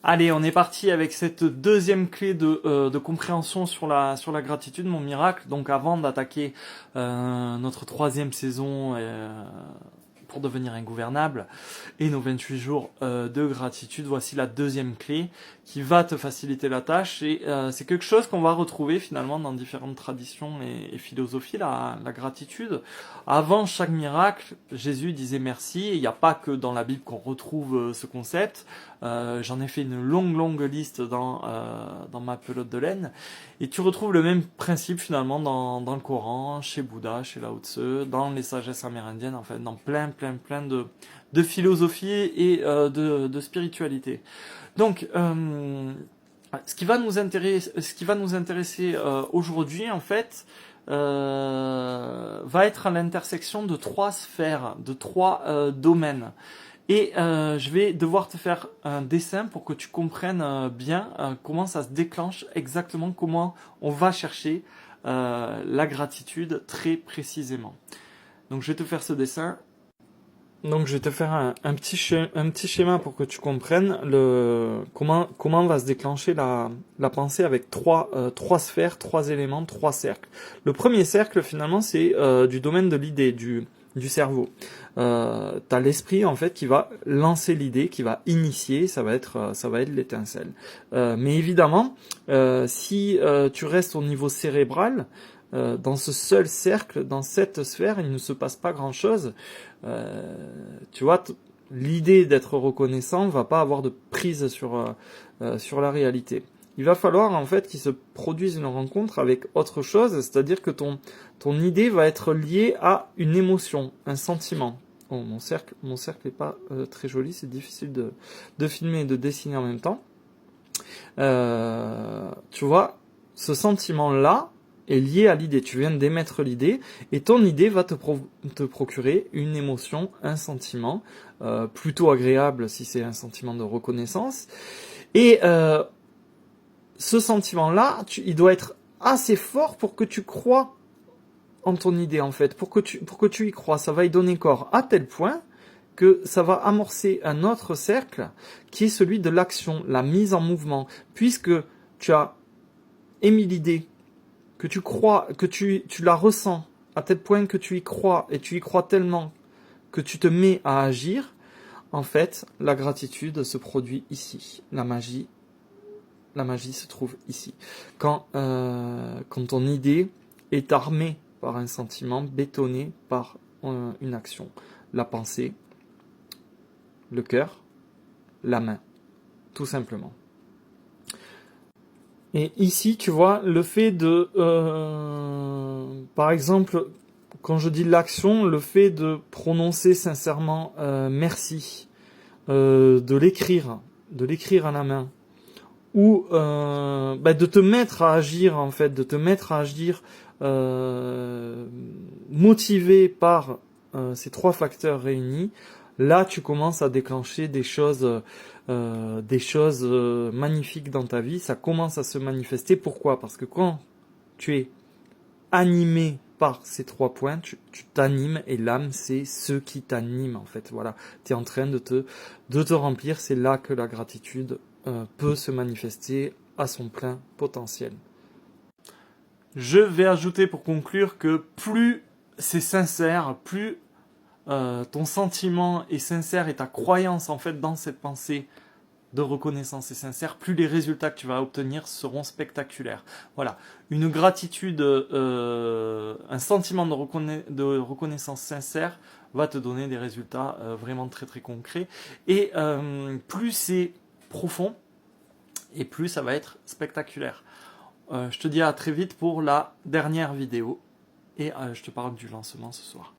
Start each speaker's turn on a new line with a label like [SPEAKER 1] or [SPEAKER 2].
[SPEAKER 1] Allez, on est parti avec cette deuxième clé de compréhension sur la gratitude, mon miracle. Donc avant d'attaquer notre troisième saison pour devenir ingouvernable et nos 28 jours de gratitude, voici la deuxième clé qui va te faciliter la tâche. Et c'est quelque chose qu'on va retrouver finalement dans différentes traditions et philosophies, la gratitude. Avant chaque miracle, Jésus disait merci. Et il n'y a pas que dans la Bible qu'on retrouve ce concept. J'en ai fait une longue liste dans ma pelote de laine. Et tu retrouves le même principe finalement dans le Coran, chez Bouddha, chez Lao Tse, dans les sagesses amérindiennes, en fait, dans plein de philosophie et de spiritualité. Donc, ce qui va nous intéresser aujourd'hui, en fait, va être à l'intersection de trois sphères, de trois domaines. Et je vais devoir te faire un dessin pour que tu comprennes bien comment ça se déclenche, exactement comment on va chercher la gratitude très précisément. Donc je vais te faire ce dessin. Donc je vais te faire un petit schéma pour que tu comprennes comment va se déclencher la pensée avec trois sphères, trois éléments, trois cercles. Le premier cercle finalement c'est du domaine de l'idée, du cerveau. T'as l'esprit en fait qui va lancer l'idée, qui va initier, ça va être l'étincelle. Mais évidemment, si tu restes au niveau cérébral, dans ce seul cercle, dans cette sphère, il ne se passe pas grand-chose. Tu vois, l'idée d'être reconnaissant va pas avoir de prise sur la réalité. Il va falloir en fait qu'il se produise une rencontre avec autre chose, c'est-à-dire que ton idée va être liée à une émotion, un sentiment. Oh, mon cercle est pas très joli, c'est difficile de filmer et de dessiner en même temps. Tu vois, ce sentiment-là est lié à l'idée. Tu viens d'émettre l'idée et ton idée va te procurer une émotion, un sentiment plutôt agréable si c'est un sentiment de reconnaissance. Et ce sentiment-là, il doit être assez fort pour que tu crois en ton idée en fait, pour que tu y crois. Ça va y donner corps à tel point que ça va amorcer un autre cercle qui est celui de l'action, la mise en mouvement. Puisque tu as émis l'idée, que tu crois, que tu la ressens à tel point que tu y crois, et tu y crois tellement que tu te mets à agir, en fait, la gratitude se produit ici. La magie se trouve ici. Quand ton idée est armée par un sentiment, bétonné par une action. La pensée, le cœur, la main, tout simplement. Et ici, tu vois, le fait de, par exemple, quand je dis l'action, le fait de prononcer sincèrement merci, de l'écrire à la main, ou de te mettre à agir en fait, motivé par ces trois facteurs réunis. Là, tu commences à déclencher des choses magnifiques dans ta vie. Ça commence à se manifester. Pourquoi ? Parce que quand tu es animé par ces trois points, tu t'animes, et l'âme, c'est ce qui t'anime en fait. Voilà, tu es en train de te remplir. C'est là que la gratitude peut se manifester à son plein potentiel. Je vais ajouter pour conclure que plus c'est sincère, plus ton sentiment est sincère et ta croyance en fait dans cette pensée de reconnaissance est sincère, plus les résultats que tu vas obtenir seront spectaculaires. Voilà, une gratitude, un sentiment de reconnaissance sincère va te donner des résultats vraiment très concrets. Et plus c'est profond, et plus ça va être spectaculaire. Je te dis à très vite pour la dernière vidéo, et je te parle du lancement ce soir.